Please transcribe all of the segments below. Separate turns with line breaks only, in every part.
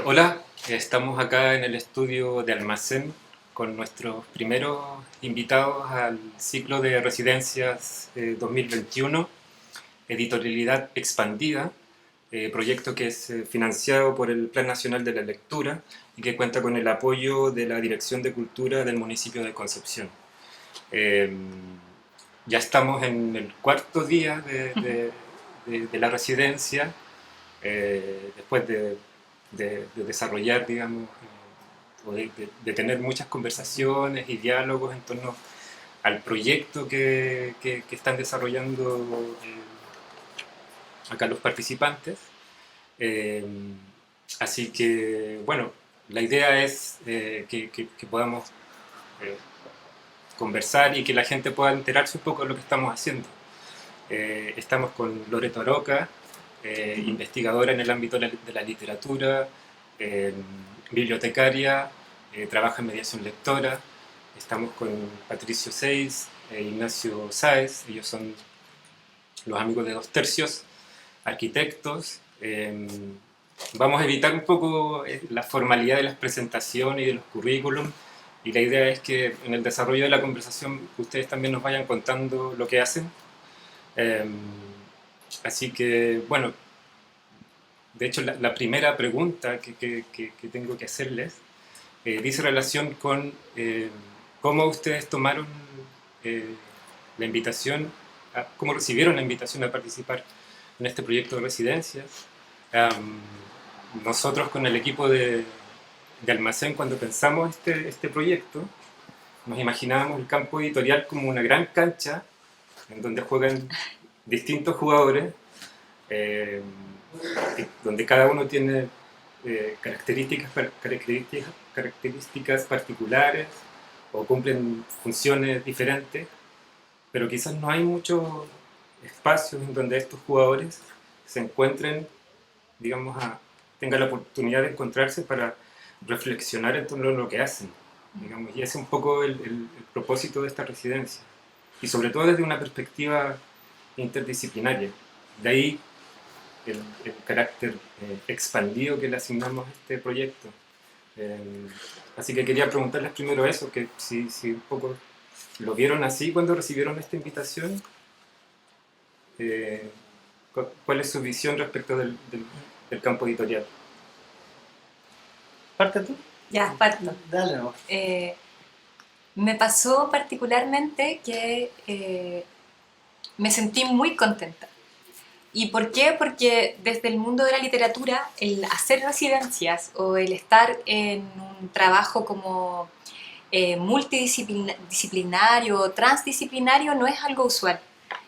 Hola, estamos acá en el estudio de Almacén con nuestros primeros invitados al ciclo de residencias 2021, Editorialidad Expandida, proyecto que es financiado por el Plan Nacional de la Lectura y que cuenta con el apoyo de la Dirección de Cultura del municipio de Concepción. Eh, ya estamos en el cuarto día de la residencia, después de desarrollar, digamos, o de tener muchas conversaciones y diálogos en torno al proyecto que están desarrollando acá los participantes. Eh, Así que, bueno, la idea es que podamos eh, conversar y que la gente pueda enterarse un poco de lo que estamos haciendo. Estamos con Loreto Aroca, investigadora en el ámbito de la literatura, eh, bibliotecaria, trabaja en mediación lectora. Estamos con Patricio Seis e Ignacio Sáez, ellos son los amigos de Dos Tercios, arquitectos. Vamos a evitar un poco la formalidad de las presentaciones y de los currículums, y la idea es que en el desarrollo de la conversación ustedes también nos vayan contando lo que hacen. Eh, Así que, bueno, de hecho la primera pregunta que tengo que hacerles dice relación con cómo ustedes tomaron eh, la invitación, cómo recibieron la invitación a participar en este proyecto de residencias. Nosotros con el equipo de Almacén, cuando pensamos este proyecto, nos imaginábamos el campo editorial como una gran cancha en donde juegan distintos jugadores, eh, donde cada uno tiene características particulares o cumplen funciones diferentes, pero quizás no hay muchos espacios en donde estos jugadores se encuentren, digamos, tengan la oportunidad de encontrarse para reflexionar en torno a lo que hacen, digamos, y ese es un poco el propósito de esta residencia, y sobre todo desde una perspectiva interdisciplinaria. De ahí el carácter expandido que le asignamos a este proyecto. Eh, Así que quería preguntarles primero eso, que si un poco lo vieron así cuando recibieron esta invitación. eh, ¿Cuál es su visión respecto del campo editorial?
¿Parte tú?
Ya, parto.
Dale, no.
Me pasó particularmente que me sentí muy contenta. ¿Y por qué? Porque desde el mundo de la literatura, el hacer residencias o el estar en un trabajo como multidisciplinario, transdisciplinario, no es algo usual.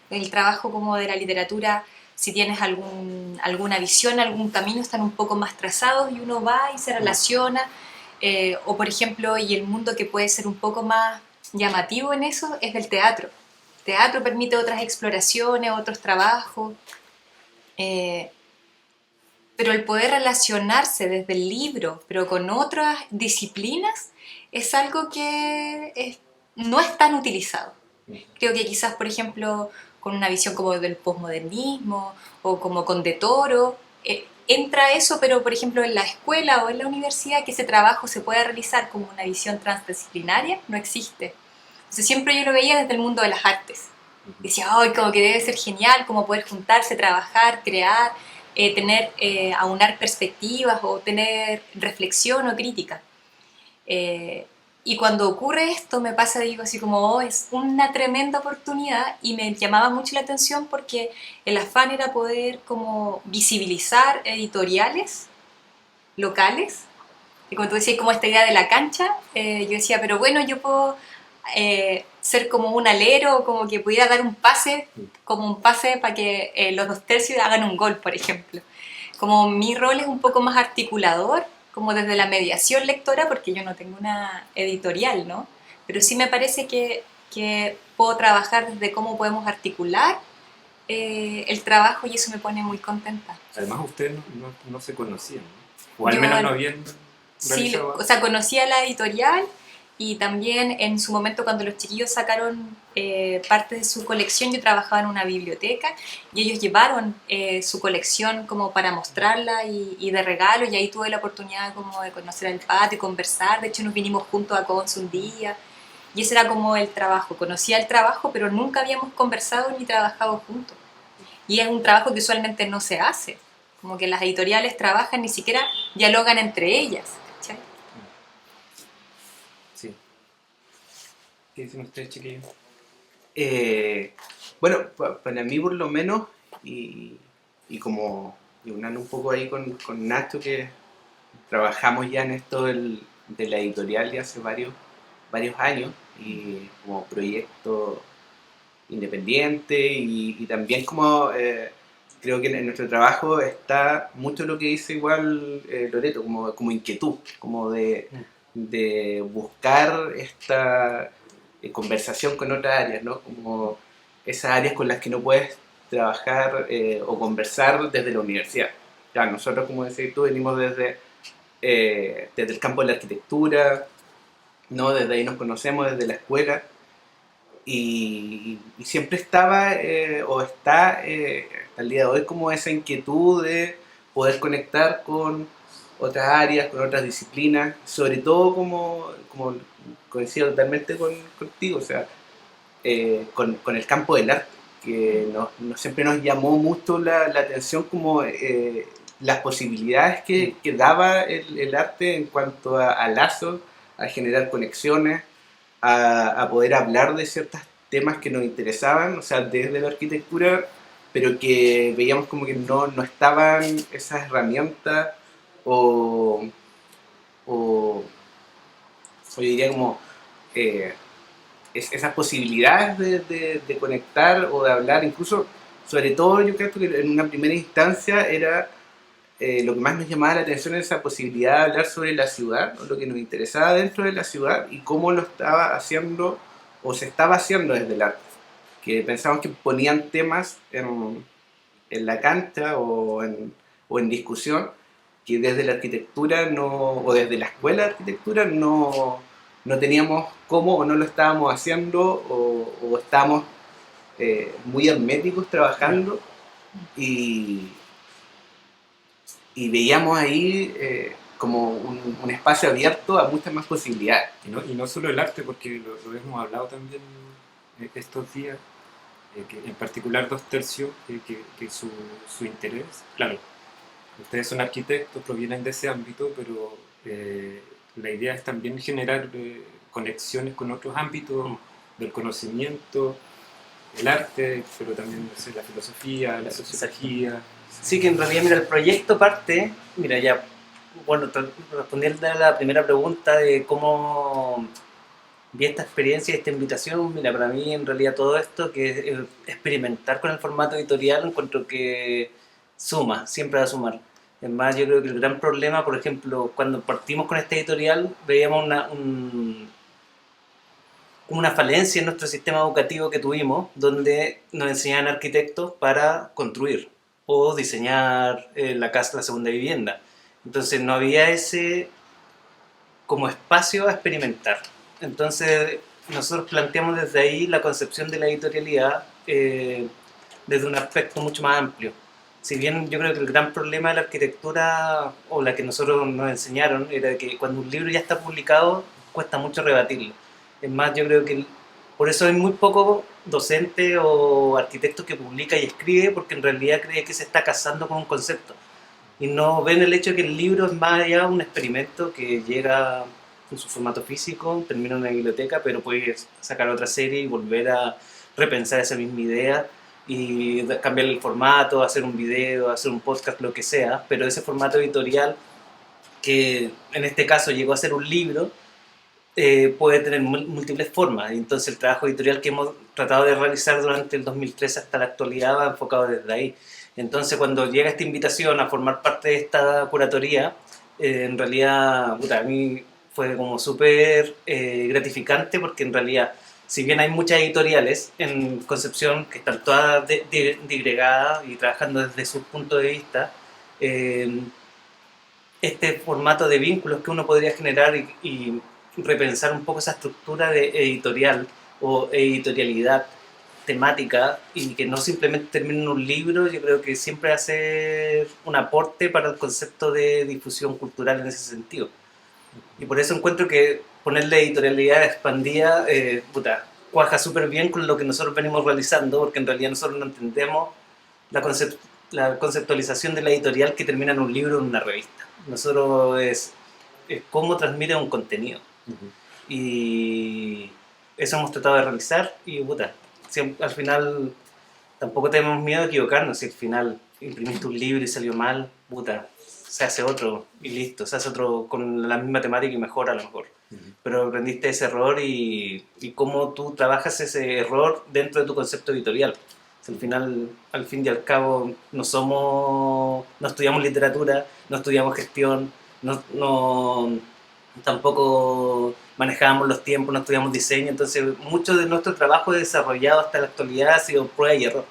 El trabajo como de la literatura, si tienes alguna visión, algún camino, están un poco más trazados y uno va y se relaciona. O por ejemplo, y el mundo que puede ser un poco más llamativo en eso es del teatro. El teatro permite otras exploraciones, otros trabajos, eh, pero el poder relacionarse desde el libro, pero con otras disciplinas, es algo que no es tan utilizado. Creo que quizás, por ejemplo, con una visión como del posmodernismo o como con De Toro, entra eso, pero por ejemplo en la escuela o en la universidad que ese trabajo se pueda realizar como una visión transdisciplinaria, no existe. Entonces siempre yo lo veía desde el mundo de las artes. Decía, ay, como que debe ser genial, como poder juntarse, trabajar, crear, aunar perspectivas o tener reflexión o crítica. Eh, y cuando ocurre esto me pasa, digo así como, oh, es una tremenda oportunidad, y me llamaba mucho la atención porque el afán era poder como visibilizar editoriales locales, y como tú decías, como esta idea de la cancha, yo decía, pero bueno, yo puedo ser como un alero, como que pudiera dar un pase, como un pase para que los Dos Tercios hagan un gol, por ejemplo. Como mi rol es un poco más articulador, como desde la mediación lectora, porque yo no tengo una editorial, ¿no? Pero sí me parece que puedo trabajar desde cómo podemos articular el trabajo, y eso me pone muy contenta.
Además ustedes no se conocían, ¿no? O al
Yo
menos no habían
sí,
realizado...
o sea, conocía la editorial y también en su momento cuando los chiquillos sacaron parte de su colección, yo trabajaba en una biblioteca y ellos llevaron su colección como para mostrarla y de regalo, y ahí tuve la oportunidad como de conocer el patio y conversar. De hecho nos vinimos juntos a Conce un día y ese era como el trabajo. Conocía el trabajo, pero nunca habíamos conversado ni trabajado juntos. Y es un trabajo que usualmente no se hace, como que las editoriales trabajan, ni siquiera dialogan entre ellas, ¿cachai?
Sí. ¿Qué dicen ustedes, chiquillos?
Bueno, para mí por lo menos, y como unando un poco ahí con Nacho, que trabajamos ya en esto de la editorial ya hace varios años, y como proyecto independiente, y también como creo que en nuestro trabajo está mucho lo que dice igual Loreto, como inquietud, como de buscar esta conversación con otras áreas, ¿no? Como esas áreas con las que no puedes trabajar o conversar desde la universidad. Ya, nosotros, como decías tú, venimos desde el campo de la arquitectura, ¿no? Desde ahí nos conocemos, desde la escuela, y siempre estaba o está hasta el día de hoy como esa inquietud de poder conectar con otras áreas, con otras disciplinas, sobre todo como coincido totalmente contigo, o sea, con el campo del arte, que siempre nos llamó mucho la atención como las posibilidades que daba el arte en cuanto a lazos, a generar conexiones, a poder hablar de ciertos temas que nos interesaban, o sea, desde la arquitectura, pero que veíamos como que no estaban esas herramientas o, o, o yo diría como eh, esas posibilidades de conectar o de hablar, incluso, sobre todo yo creo que en una primera instancia era lo que más nos llamaba la atención, esa posibilidad de hablar sobre la ciudad, ¿no? Lo que nos interesaba dentro de la ciudad y cómo lo estaba haciendo o se estaba haciendo desde el arte. Que pensamos que ponían temas en la cancha o en discusión que desde la arquitectura o desde la escuela de arquitectura no teníamos cómo o no lo estábamos haciendo o estábamos muy herméticos trabajando y, y veíamos ahí como un espacio abierto a muchas más posibilidades.
Y no solo el arte, porque lo hemos hablado también estos días, que en particular 2/3, que su interés, claro, ustedes son arquitectos, provienen de ese ámbito, pero la idea es también generar conexiones con otros ámbitos del conocimiento, el arte, pero también, no sé, la filosofía, la sociología.
Sí, que en realidad, mira, el proyecto parte, mira, ya, bueno, respondiendo a la primera pregunta de cómo vi esta experiencia y esta invitación, mira, para mí en realidad todo esto, que es experimentar con el formato editorial, encuentro que suma, siempre va a sumar. Es más, yo creo que el gran problema, por ejemplo, cuando partimos con este editorial, veíamos una falencia en nuestro sistema educativo que tuvimos, donde nos enseñaban arquitectos para construir o diseñar la casa, la segunda vivienda. Entonces no había ese como espacio a experimentar. Entonces nosotros planteamos desde ahí la concepción de la editorialidad desde un aspecto mucho más amplio. Si bien yo creo que el gran problema de la arquitectura, o la que nosotros nos enseñaron, era que cuando un libro ya está publicado, cuesta mucho rebatirlo. Es más, yo creo que por eso hay muy poco docente o arquitecto que publica y escribe, porque en realidad cree que se está casando con un concepto. Y no ven el hecho de que el libro es más allá un experimento que llega en su formato físico, termina en una biblioteca, pero puede sacar otra serie y volver a repensar esa misma idea y cambiar el formato, hacer un video, hacer un podcast, lo que sea, pero ese formato editorial, que en este caso llegó a ser un libro, puede tener múltiples formas. Entonces el trabajo editorial que hemos tratado de realizar durante el 2013 hasta la actualidad va enfocado desde ahí. Entonces cuando llega esta invitación a formar parte de esta curatoría, en realidad, puta, a mí fue como súper gratificante, porque en realidad, si bien hay muchas editoriales en Concepción que están todas digregadas y trabajando desde su punto de vista, este formato de vínculos que uno podría generar y repensar un poco esa estructura de editorial o editorialidad temática y que no simplemente termine en un libro. Yo creo que siempre hacer un aporte para el concepto de difusión cultural en ese sentido. Y por eso encuentro que ponerle editorialidad expandida, cuaja súper bien con lo que nosotros venimos realizando, porque en realidad nosotros no entendemos la, la conceptualización de la editorial que termina en un libro o en una revista. Nosotros es cómo transmite un contenido. Y eso hemos tratado de realizar y al final tampoco tenemos miedo de equivocarnos. Si al final imprimiste un libro y salió mal, se hace otro y listo, se hace otro con la misma temática y mejor a lo mejor. Pero aprendiste ese error y cómo tú trabajas ese error dentro de tu concepto editorial. Al final, al fin y al cabo, no estudiamos literatura, no estudiamos gestión, tampoco manejábamos los tiempos, no estudiamos diseño, entonces mucho de nuestro trabajo desarrollado hasta la actualidad ha sido prueba y error.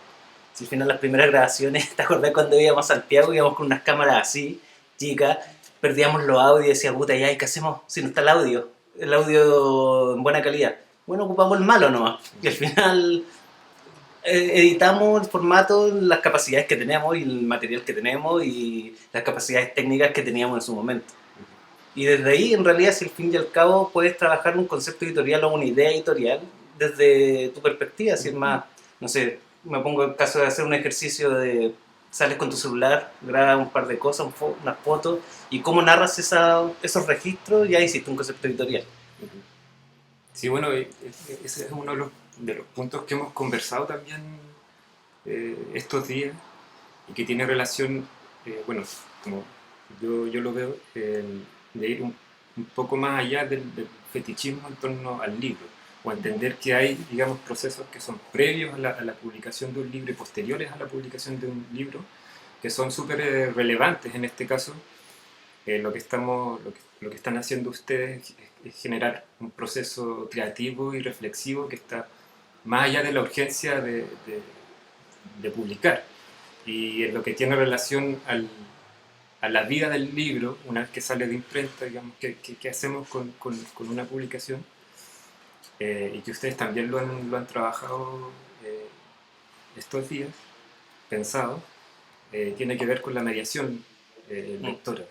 Si al final las primeras grabaciones, ¿te acordás cuando íbamos a Santiago, íbamos con unas cámaras así, chicas, perdíamos los audios y decía, ¿y qué hacemos si no está el audio en buena calidad? Bueno, ocupamos el malo nomás, y al final editamos el formato, las capacidades que tenemos y el material que tenemos y las capacidades técnicas que teníamos en su momento. Y desde ahí, en realidad, si al fin y al cabo puedes trabajar un concepto editorial o una idea editorial desde tu perspectiva, si es más, no sé, me pongo el caso de hacer un ejercicio de sales con tu celular, grabas un par de cosas, unas fotos, y cómo narras esos registros, ya hiciste un concepto editorial.
Sí, bueno, ese es uno de los puntos que hemos conversado también estos días y que tiene relación, bueno, como yo lo veo, de ir un poco más allá del fetichismo en torno al libro, o entender que hay, digamos, procesos que son previos a la publicación de un libro y posteriores a la publicación de un libro, que son súper relevantes en este caso. Lo que están haciendo ustedes es generar un proceso creativo y reflexivo que está más allá de la urgencia de publicar. Y en lo que tiene relación a la vida del libro, una vez que sale de imprenta, digamos, ¿qué hacemos con una publicación? Y que ustedes también lo han trabajado estos días, pensado, tiene que ver con la mediación lectora.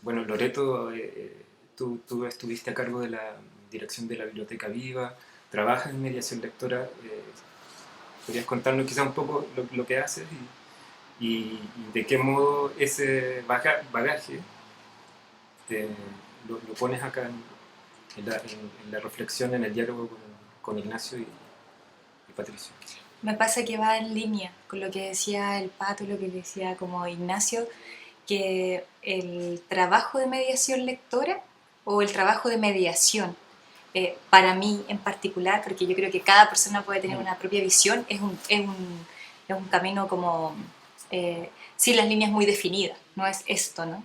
Bueno, Loreto, tú estuviste a cargo de la dirección de la Biblioteca Viva, trabajas en mediación lectora. ¿Podrías contarnos quizá un poco lo que haces y de qué modo ese bagaje lo pones acá en la reflexión, en el diálogo con Ignacio y Patricio?
Me pasa que va en línea con lo que decía el Pato, lo que decía como Ignacio, que el trabajo de mediación lectora o el trabajo de mediación, para mí en particular, porque yo creo que cada persona puede tener una propia visión, es un camino como sin las líneas muy definidas, no es esto, ¿no?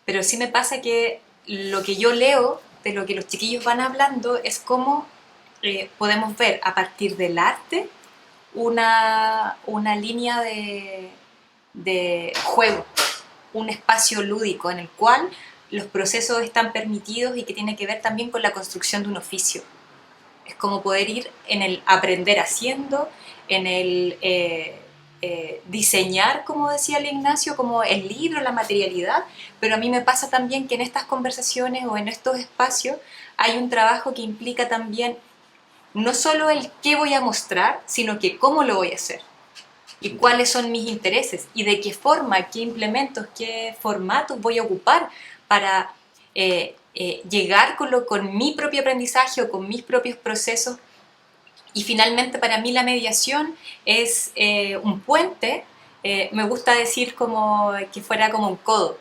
Pero sí me pasa que lo que yo leo de lo que los chiquillos van hablando es cómo podemos ver a partir del arte una línea de juego, un espacio lúdico en el cual los procesos están permitidos y que tiene que ver también con la construcción de un oficio. Es como poder ir en el aprender haciendo, en el diseñar, como decía el Ignacio, como el libro, la materialidad, pero a mí me pasa también que en estas conversaciones o en estos espacios hay un trabajo que implica también no solo el qué voy a mostrar, sino que cómo lo voy a hacer y cuáles son mis intereses y de qué forma, qué implementos, qué formatos voy a ocupar para llegar con mi propio aprendizaje o con mis propios procesos. Y finalmente para mí la mediación es un puente, me gusta decir como que fuera como un codo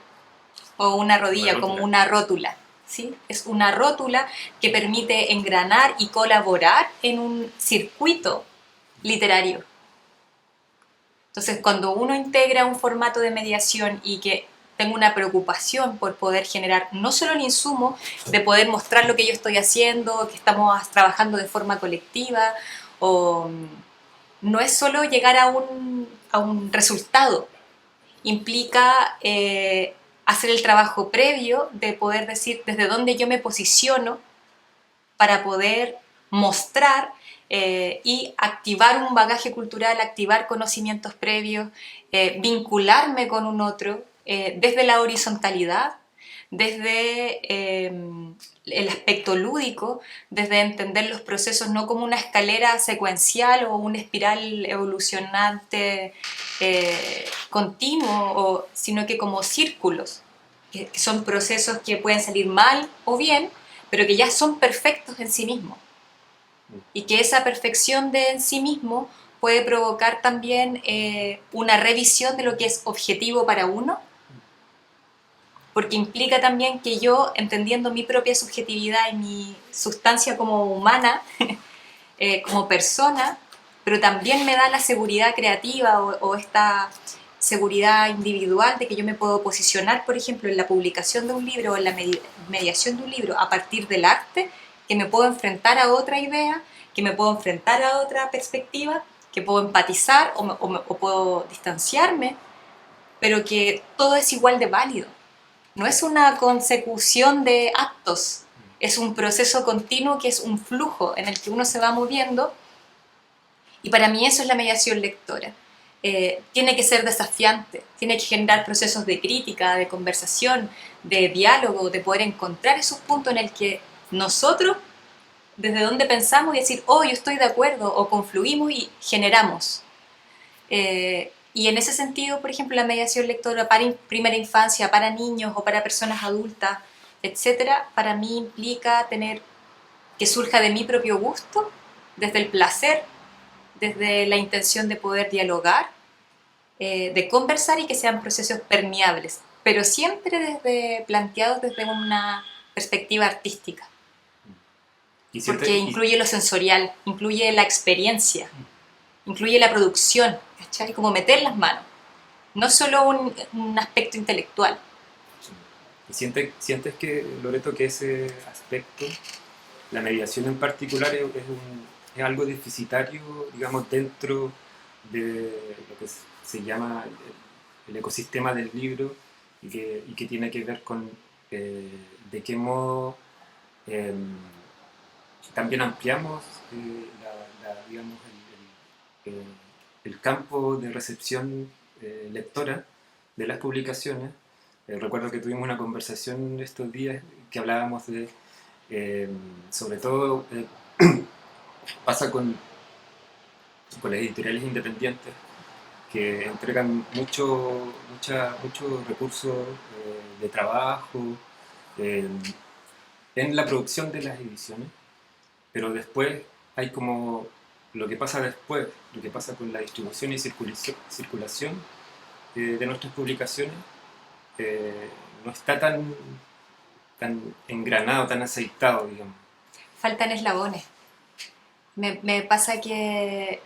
o una rodilla, como una rótula. ¿Sí? Es una rótula que permite engranar y colaborar en un circuito literario. Entonces, cuando uno integra un formato de mediación y que tengo una preocupación por poder generar no solo el insumo de poder mostrar lo que yo estoy haciendo, que estamos trabajando de forma colectiva, o no es solo llegar a un resultado, implica hacer el trabajo previo de poder decir desde dónde yo me posiciono para poder mostrar y activar un bagaje cultural, activar conocimientos previos, vincularme con un otro desde la horizontalidad, desde el aspecto lúdico, desde entender los procesos no como una escalera secuencial o una espiral evolucionante continuo, sino que como círculos, que son procesos que pueden salir mal o bien, pero que ya son perfectos en sí mismos. Y que esa perfección de en sí mismo puede provocar también una revisión de lo que es objetivo para uno, porque implica también que yo, entendiendo mi propia subjetividad y mi sustancia como humana, como persona, pero también me da la seguridad creativa o esta seguridad individual de que yo me puedo posicionar, por ejemplo, en la publicación de un libro o en la mediación de un libro a partir del arte, que me puedo enfrentar a otra idea, que me puedo enfrentar a otra perspectiva, que puedo empatizar o puedo distanciarme, pero que todo es igual de válido. No es una consecución de actos, es un proceso continuo que es un flujo en el que uno se va moviendo, y para mí eso es la mediación lectora. Tiene que ser desafiante, tiene que generar procesos de crítica, de conversación, de diálogo, de poder encontrar esos puntos en el que nosotros, desde donde pensamos y decir, oh, yo estoy de acuerdo, o confluimos y generamos. Y en ese sentido, por ejemplo, la mediación lectora para primera infancia, para niños o para personas adultas, etcétera, para mí implica tener que surja de mi propio gusto, desde el placer, desde la intención de poder dialogar, de conversar y que sean procesos permeables, pero siempre planteados desde una perspectiva artística. Porque incluye lo sensorial, incluye la experiencia, incluye la producción, ¿cachai? Como meter las manos, no solo un aspecto intelectual.
¿Y sientes que, Loreto, que ese aspecto, la mediación en particular, es algo deficitario, digamos, dentro de lo que se llama el ecosistema del libro y que tiene que ver con de qué modo también ampliamos digamos, el campo de recepción lectora de las publicaciones? Recuerdo que tuvimos una conversación estos días que hablábamos de, sobre todo, pasa con las editoriales independientes que entregan mucho recursos de trabajo en la producción de las ediciones, pero después hay como lo que pasa después, lo que pasa con la distribución y circulación de nuestras publicaciones, no está tan engranado, tan aceitado, digamos.
Faltan eslabones. Me pasa que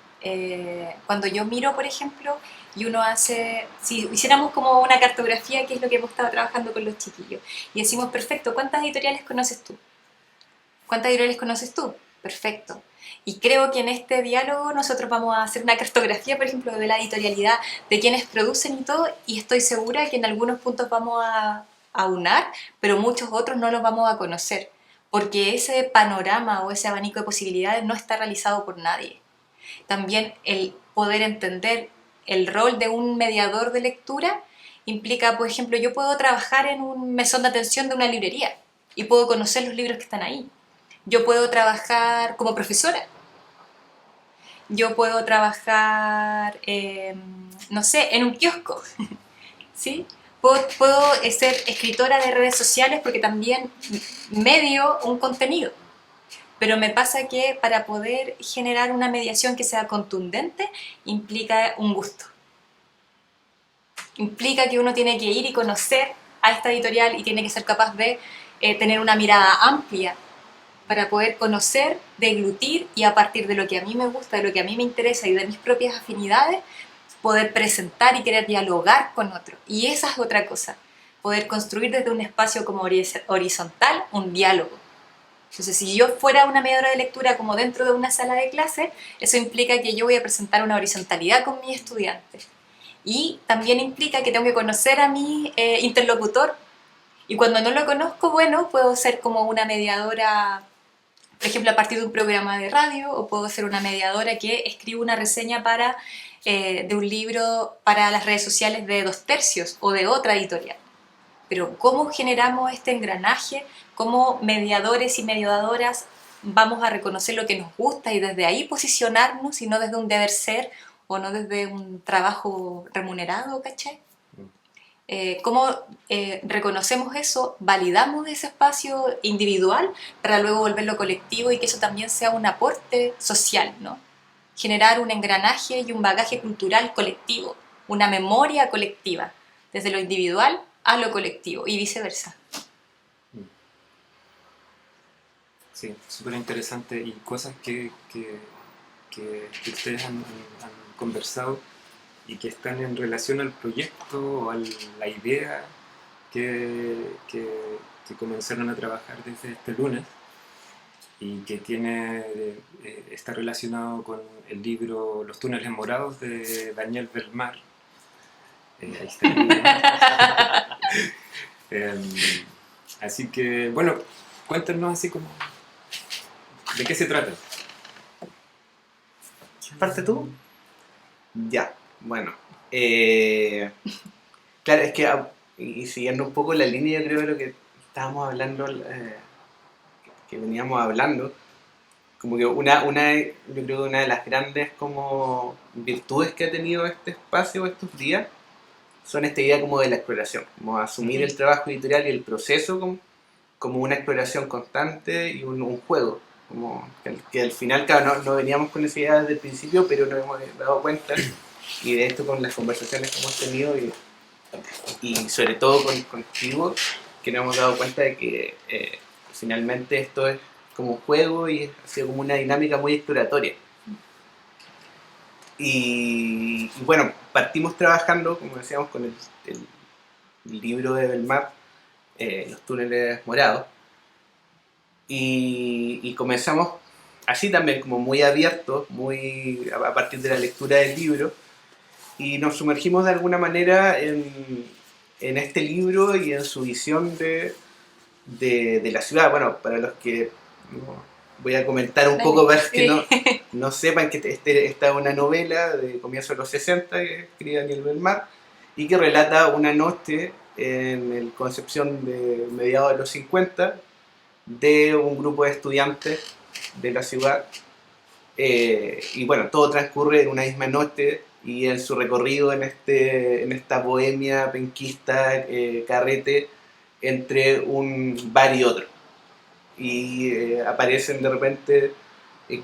cuando yo miro, por ejemplo, y uno hace, si hiciéramos como una cartografía, que es lo que hemos estado trabajando con los chiquillos, y decimos, perfecto, ¿cuántas editoriales conoces tú? ¿Cuántas editoriales conoces tú? Perfecto. Y creo que en este diálogo nosotros vamos a hacer una cartografía, por ejemplo, de la editorialidad, de quienes producen y todo, y estoy segura que en algunos puntos vamos a aunar, pero muchos otros no los vamos a conocer, porque ese panorama o ese abanico de posibilidades no está realizado por nadie. También el poder entender el rol de un mediador de lectura implica, por ejemplo, yo puedo trabajar en un mesón de atención de una librería y puedo conocer los libros que están ahí. Yo puedo trabajar como profesora. Yo puedo trabajar, no sé, en un kiosco, ¿sí? Puedo ser escritora de redes sociales porque también medio un contenido. Pero me pasa que para poder generar una mediación que sea contundente implica un gusto. Implica que uno tiene que ir y conocer a esta editorial y tiene que ser capaz de tener una mirada amplia para poder conocer, deglutir y a partir de lo que a mí me gusta, de lo que a mí me interesa y de mis propias afinidades, poder presentar y querer dialogar con otro. Y esa es otra cosa, poder construir desde un espacio como horizontal un diálogo. Entonces, si yo fuera una mediadora de lectura como dentro de una sala de clase, eso implica que yo voy a presentar una horizontalidad con mis estudiantes. Y también implica que tengo que conocer a mi interlocutor. Y cuando no lo conozco, bueno, puedo ser como una mediadora, por ejemplo, a partir de un programa de radio, o puedo ser una mediadora que escribe una reseña de un libro para las redes sociales de 2/3 o de otra editorial. Pero ¿cómo generamos este engranaje? ¿Cómo mediadores y mediadoras vamos a reconocer lo que nos gusta y desde ahí posicionarnos y no desde un deber ser o no desde un trabajo remunerado, ¿cachai? ¿Cómo reconocemos eso, validamos ese espacio individual para luego volverlo colectivo y que eso también sea un aporte social, ¿no? Generar un engranaje y un bagaje cultural colectivo, una memoria colectiva, desde lo individual a lo colectivo y viceversa.
Sí, súper interesante y cosas que ustedes han conversado y que están en relación al proyecto o a la idea que comenzaron a trabajar desde este lunes y que está relacionado con el libro Los túneles morados de Daniel Belmar. Ahí está el libro. Así que, bueno, cuéntanos así como ¿de qué se trata?
¿Parte tú? Ya, bueno. Claro, es que, y siguiendo un poco la línea, yo creo de lo que estábamos hablando, que veníamos hablando, como que yo creo que una de las grandes como virtudes que ha tenido este espacio estos días son esta idea como de la exploración, como asumir el trabajo editorial y el proceso como una exploración constante y un juego. Como que al final, claro, no veníamos con esa idea desde el principio, pero nos hemos dado cuenta, y de esto con las conversaciones que hemos tenido, y sobre todo contigo, que nos hemos dado cuenta de que finalmente esto es como un juego y ha sido como una dinámica muy exploratoria. Y bueno, partimos trabajando, como decíamos, con el libro de Belmar, Los túneles morados, y comenzamos así también, como muy abiertos, a partir de la lectura del libro, y nos sumergimos de alguna manera en este libro y en su visión de la ciudad. Bueno, para los que voy a comentar un poco para que no sepan que esta es una novela de comienzos de los 60 que escribe Daniel Belmar y que relata una noche en el Concepción de mediados de los 50 de un grupo de estudiantes de la ciudad, y bueno, todo transcurre en una misma noche y en su recorrido en esta bohemia penquista, carrete entre un bar y otro, y aparecen de repente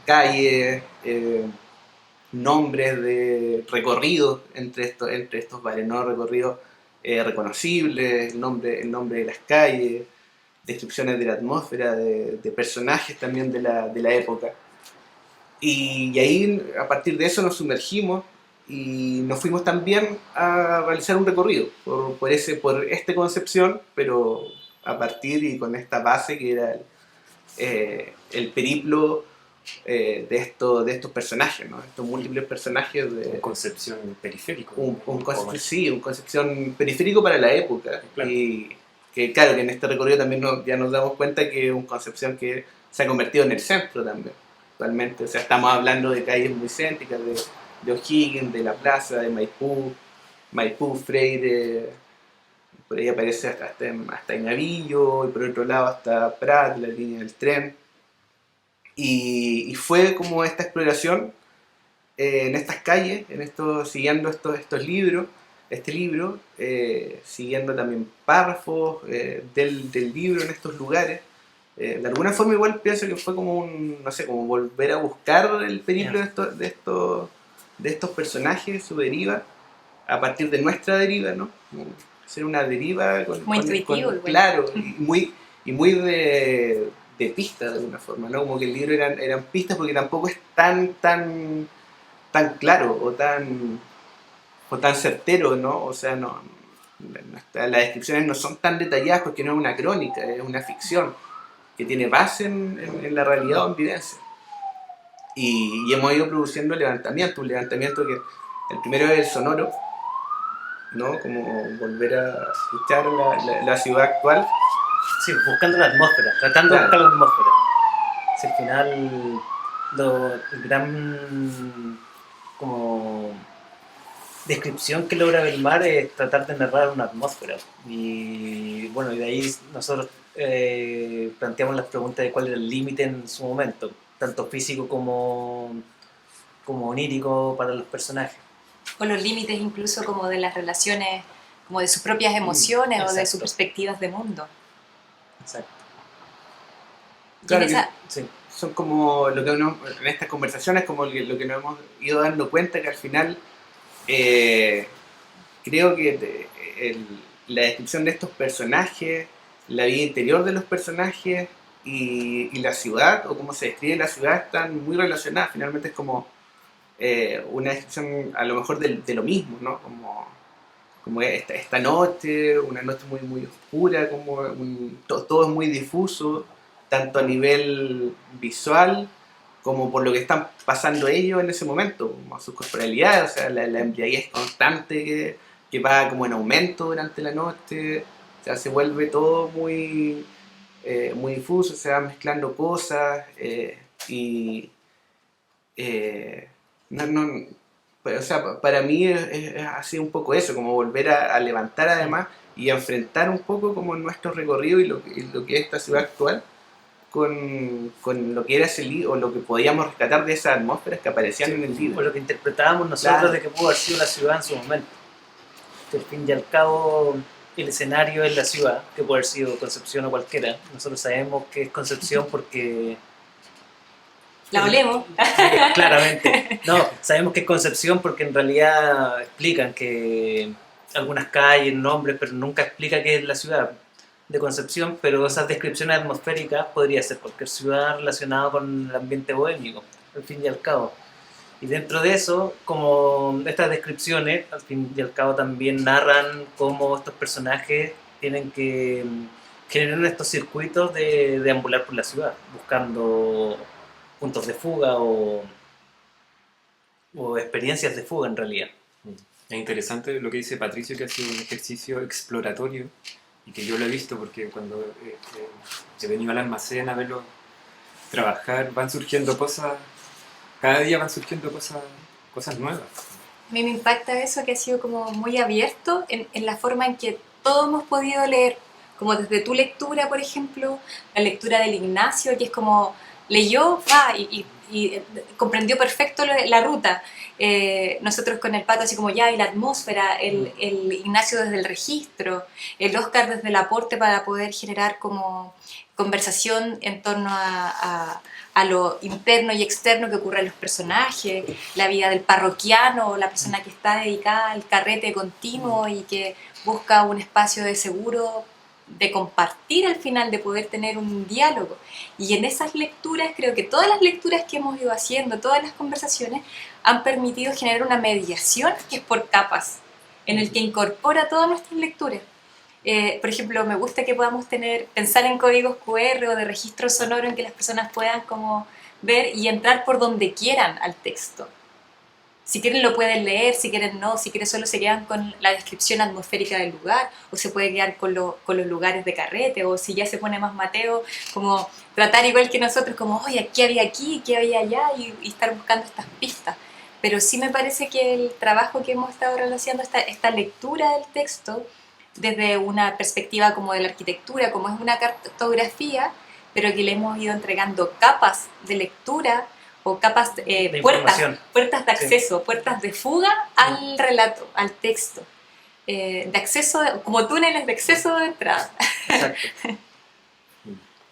calles, nombres de recorridos entre estos bares, ¿no? Recorridos reconocibles, el nombre de las calles, descripciones de la atmósfera, de personajes también de la época. Y ahí, a partir de eso, nos sumergimos y nos fuimos también a realizar un recorrido por esta Concepción, pero a partir y con esta base que era el periplo de estos personajes, ¿no? Estos múltiples personajes de
Concepción periférico.
un Concepción periférico para la época. Claro. Y que claro, que en este recorrido también ya nos damos cuenta que es un Concepción que se ha convertido en el centro también, actualmente. O sea, estamos hablando de calles muy céntricas, de O'Higgins, de la plaza, de Maipú, Freire, por ahí aparece hasta Inavillo, y por otro lado hasta Prat, la línea del tren. Y fue como esta exploración en estas calles, siguiendo estos libros, siguiendo también párrafos del libro en estos lugares. De alguna forma igual pienso que fue como como volver a buscar el periplo de estos personajes, su deriva, a partir de nuestra deriva, ¿no? Como hacer una deriva
muy intuitivo,
claro, y muy de pistas de alguna forma, ¿no? Como que el libro eran pistas, porque tampoco es tan claro o tan certero, ¿no? O sea, las descripciones no son tan detalladas porque no es una crónica, es una ficción que tiene base en la realidad o en vivencia. Y hemos ido produciendo un levantamiento que el primero es el sonoro, ¿no? Como volver a escuchar la ciudad actual.
Sí, buscando la atmósfera, tratando de buscar la atmósfera. Si al final el gran como descripción que logra Belmar es tratar de narrar una atmósfera. Y bueno, y de ahí nosotros planteamos las preguntas de cuál era el límite en su momento, tanto físico como onírico para los personajes.
O los límites incluso como de las relaciones, como de sus propias emociones o de
Exacto.
sus perspectivas de mundo.
Exacto.
Y
Claro
en esa-
Sí.
Son como lo que uno, en estas conversaciones, como lo que nos hemos ido dando cuenta, que al final creo que la descripción de estos personajes, la vida interior de los personajes y la ciudad, o cómo se describe la ciudad, están muy relacionadas. Finalmente es como una descripción a lo mejor de lo mismo, ¿no? Como esta noche, una noche muy, muy oscura, como todo es muy difuso, tanto a nivel visual como por lo que están pasando ellos en ese momento, como sus corporalidades, o sea, la embriaguez constante que va como en aumento durante la noche, o sea, se vuelve todo muy, muy difuso, se van mezclando cosas y no, no, pues, o sea, para mí ha sido un poco eso, como volver a levantar además y a enfrentar un poco como nuestro recorrido y lo que es esta ciudad actual con lo que era ese libro, o lo que podíamos rescatar de esas atmósferas que aparecían en el
O
libro.
lo que interpretábamos nosotros
Claro.
de que pudo haber sido la ciudad en su momento. Que al fin y al cabo el escenario es la ciudad, que puede haber sido Concepción o cualquiera. Nosotros sabemos que es Concepción porque...
la olemos.
Claramente. No, sabemos que es Concepción porque en realidad explican que algunas calles, nombres, pero nunca explica qué es la ciudad de Concepción, pero esas descripciones atmosféricas podría ser cualquier ciudad relacionada con el ambiente bohémico, al fin y al cabo. Y dentro de eso, como estas descripciones, al fin y al cabo también narran cómo estos personajes tienen que generar estos circuitos de deambular por la ciudad, buscando puntos de fuga o experiencias de fuga en realidad.
Es interesante lo que dice Patricio, que ha sido un ejercicio exploratorio y que yo lo he visto porque cuando he venido al almacén a verlo trabajar, van surgiendo cosas, cada día van surgiendo cosas nuevas.
A mí me impacta eso, que ha sido como muy abierto en la forma en que todos hemos podido leer, como desde tu lectura, por ejemplo, la lectura del Ignacio, que es como leyó y comprendió perfecto la ruta. Nosotros con el Pato así como ya, y la atmósfera, el Ignacio desde el registro, el Oscar desde el aporte para poder generar como conversación en torno a lo interno y externo que ocurre en los personajes, la vida del parroquiano, la persona que está dedicada al carrete continuo y que busca un espacio de seguro, de compartir al final, de poder tener un diálogo. Y en esas lecturas, creo que todas las lecturas que hemos ido haciendo, todas las conversaciones, han permitido generar una mediación que es por capas, en el que incorpora todas nuestras lecturas. Por ejemplo, me gusta que podamos pensar en códigos QR o de registro sonoro en que las personas puedan como ver y entrar por donde quieran al texto. Si quieren lo pueden leer, si quieren no, si quieren solo se quedan con la descripción atmosférica del lugar, o se puede quedar con los lugares de carrete, o si ya se pone más Mateo, como tratar igual que nosotros, como, oye, ¿qué había aquí? ¿Qué había allá? Y estar buscando estas pistas. Pero sí me parece que el trabajo que hemos estado realizando, esta lectura del texto, desde una perspectiva como de la arquitectura, como es una cartografía, pero que le hemos ido entregando capas de lectura o capas, puertas de acceso, sí, puertas de fuga al relato, al texto, de acceso, como túneles de acceso de entrada.
Exacto.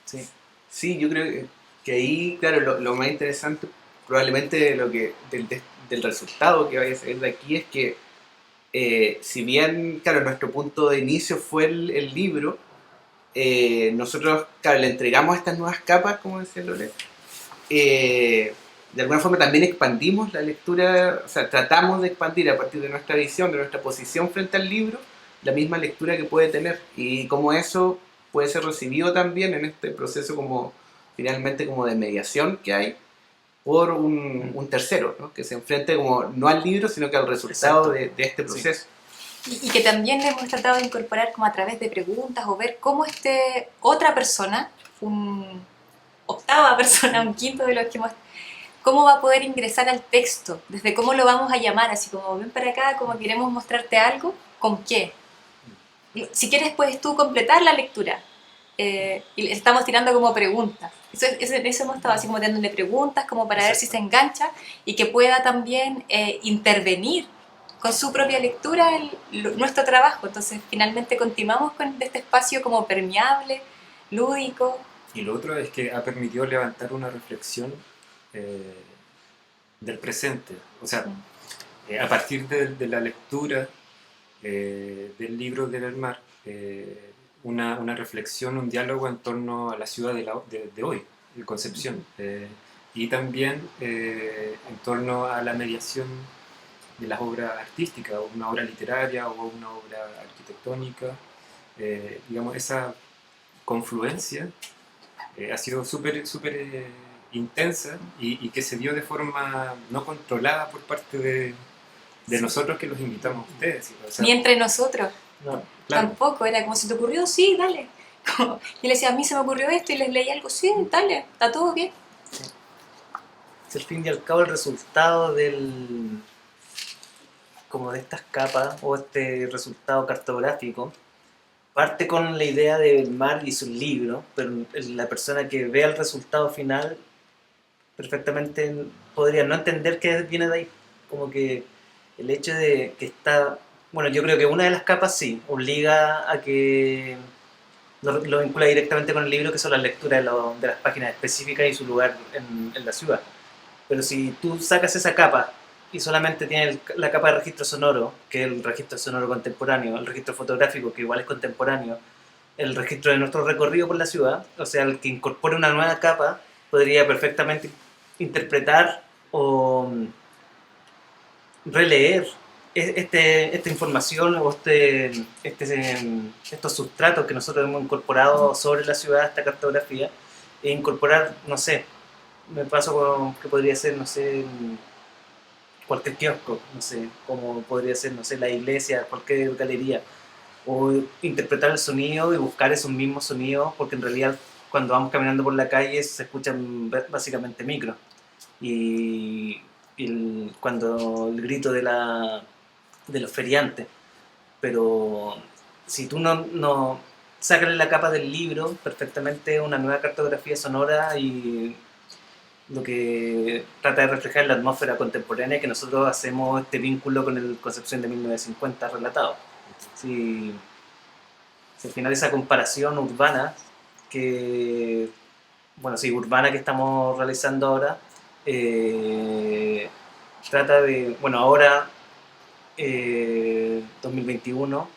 Sí. Sí, yo creo que ahí, claro, lo más interesante probablemente del resultado que vaya a salir de aquí es que si bien, claro, nuestro punto de inicio fue el libro, nosotros, claro, le entregamos estas nuevas capas, como decía Lore, de alguna forma también expandimos la lectura, o sea, tratamos de expandir a partir de nuestra visión, de nuestra posición frente al libro, la misma lectura que puede tener, y cómo eso puede ser recibido también en este proceso como, finalmente, como de mediación que hay por un tercero, ¿no? Que se enfrente como no al libro, sino que al resultado de este proceso.
Y que también hemos tratado de incorporar como a través de preguntas o ver cómo otra persona, un octava persona, un quinto de los que hemos, cómo va a poder ingresar al texto, desde cómo lo vamos a llamar, así como ven para acá, como queremos mostrarte algo, ¿con qué? Si quieres puedes tú completar la lectura. Y le estamos tirando como preguntas. Eso hemos estado así como dándole preguntas como para ver si se engancha y que pueda también intervenir con su propia lectura en nuestro trabajo. Entonces finalmente continuamos con este espacio como permeable, lúdico.
Y lo otro es que ha permitido levantar una reflexión eh, del presente. O sea, a partir de la lectura del libro del Elmar, una reflexión, un diálogo en torno a la ciudad de hoy, de Concepción, y también en torno a la mediación de las obras artísticas, o una obra literaria o una obra arquitectónica. Digamos, esa confluencia ha sido súper intensa y que se dio de forma no controlada por parte de nosotros que los invitamos a ustedes. O sea,
Ni entre nosotros.
No,
claro.
Tampoco, era como, ¿se te ocurrió? Sí, dale. Y le decía, a mí se me ocurrió esto y les leí algo, sí, dale, está todo bien.
es al fin y al cabo el resultado como de estas capas o este resultado cartográfico. Parte con la idea del mar y sus libros, pero la persona que vea el resultado final perfectamente podría no entender qué viene de ahí. Como que el hecho de que está... Bueno, yo creo que una de las capas sí, obliga a que lo vincula directamente con el libro, que son las lecturas de las páginas específicas y su lugar en la ciudad. Pero si tú sacas esa capa y solamente tienes la capa de registro sonoro, que es el registro sonoro contemporáneo, el registro fotográfico, que igual es contemporáneo, el registro de nuestro recorrido por la ciudad, o sea, el que incorpore una nueva capa podría perfectamente interpretar o releer esta información o estos sustratos que nosotros hemos incorporado sobre la ciudad, esta cartografía, e incorporar, no sé, me paso con que podría ser, no sé, cualquier kiosco, no sé, como podría ser, no sé, la iglesia, cualquier galería, o interpretar el sonido y buscar esos mismos sonidos, porque en realidad cuando vamos caminando por la calle se escuchan básicamente micros. Y cuando el grito de los feriantes. Pero si tú no sacas la capa del libro, perfectamente una nueva cartografía sonora y lo que trata de reflejar la atmósfera contemporánea que nosotros hacemos este vínculo con el Concepción de 1950 relatado. Si al final esa comparación urbana que bueno, sí, urbana que estamos realizando ahora, trata de, bueno, ahora, 2021,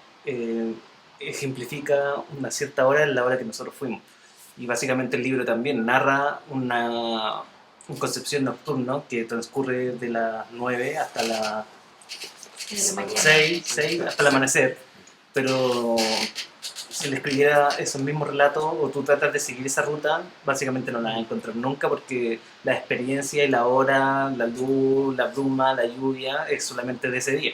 ejemplifica una cierta hora en la hora que nosotros fuimos. Y básicamente el libro también narra una Concepción nocturno que transcurre de las 9 hasta las 6 hasta el amanecer, pero si le escribiera esos mismos relatos o tú tratas de seguir esa ruta, básicamente no la vas a encontrar nunca porque la experiencia y la hora, la luz, la bruma, la lluvia es solamente de ese día.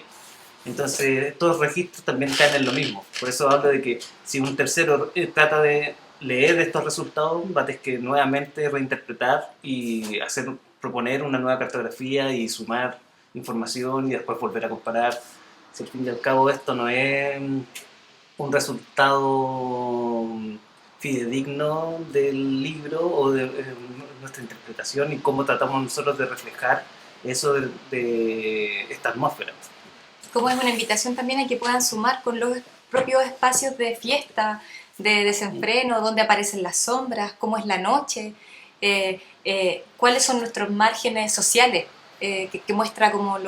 Entonces estos registros también caen en lo mismo. Por eso hablo de que si un tercero trata de leer estos resultados, va a tener que nuevamente reinterpretar y proponer una nueva cartografía y sumar información y después volver a comparar. Si al fin y al cabo esto no es un resultado fidedigno del libro o de nuestra interpretación y cómo tratamos nosotros de reflejar eso de esta atmósfera.
Como es una invitación también a que puedan sumar con los propios espacios de fiesta, de desenfreno, donde aparecen las sombras, cómo es la noche, cuáles son nuestros márgenes sociales, que muestra como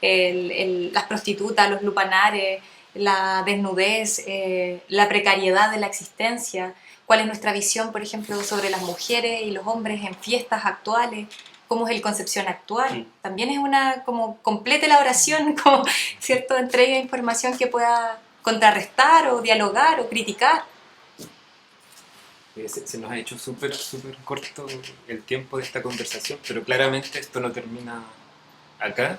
las prostitutas, los lupanares, la desnudez, la precariedad de la existencia, cuál es nuestra visión, por ejemplo, sobre las mujeres y los hombres en fiestas actuales, cómo es el Concepción actual.
Sí.
También es una, como complete la oración, como, ¿cierto?, entrega información que pueda contrarrestar o dialogar o criticar.
Se nos ha hecho súper corto el tiempo de esta conversación, pero claramente esto no termina acá.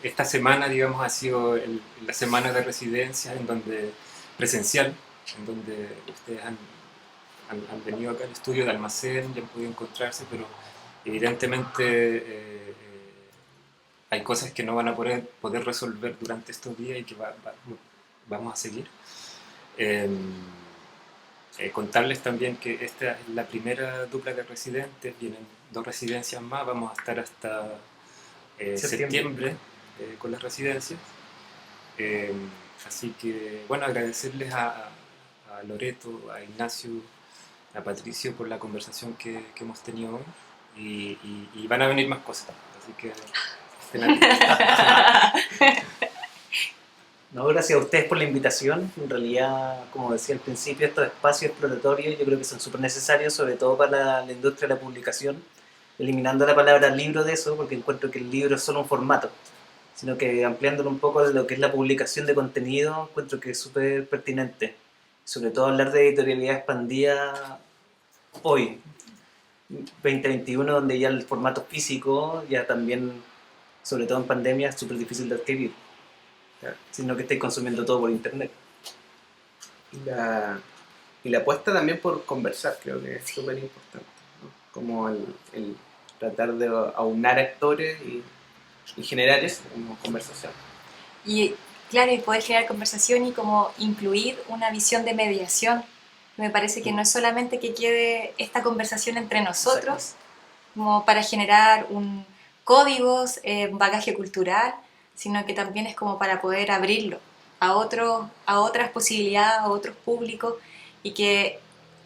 esta semana, digamos, ha sido la semana de residencia en donde, presencial, en donde ustedes han venido acá al estudio de Almacén y han podido encontrarse, pero evidentemente hay cosas que no van a poder resolver durante estos días y que vamos a seguir. Contarles también que esta es la primera dupla de residentes, vienen 2 residencias más, vamos a estar hasta septiembre con las residencias. Así que, bueno, agradecerles a Loreto, a Ignacio, a Patricio por la conversación que hemos tenido hoy y van a venir más cosas, así que estén atentos.
No, gracias a ustedes por la invitación. En realidad, como decía al principio, estos espacios exploratorios yo creo que son súper necesarios, sobre todo para la industria de la publicación, eliminando la palabra libro de eso, porque encuentro que el libro es solo un formato, sino que ampliándolo un poco de lo que es la publicación de contenido, encuentro que es súper pertinente. Sobre todo hablar de editorialidad expandida hoy, 2021, donde ya el formato físico, ya también, sobre todo en pandemia, es súper difícil de adquirir, sino que estáis consumiendo todo por internet.
Y la apuesta también por conversar, creo que es súper importante, ¿no? Como el tratar de aunar actores y generar eso como conversación.
Y claro, y poder generar conversación y como incluir una visión de mediación. Me parece que no es solamente que quede esta conversación entre nosotros, como para generar códigos, bagaje cultural, sino que también es como para poder abrirlo a otras posibilidades, a otros públicos, y que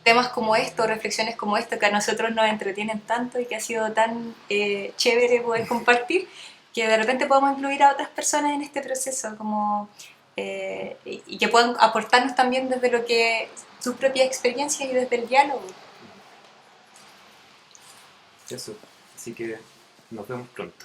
temas como esto, reflexiones como esto, que a nosotros nos entretienen tanto y que ha sido tan chévere poder compartir, que de repente podamos incluir a otras personas en este proceso, como, y que puedan aportarnos también desde lo que sus propias experiencias y desde el diálogo.
Eso, así que nos vemos pronto.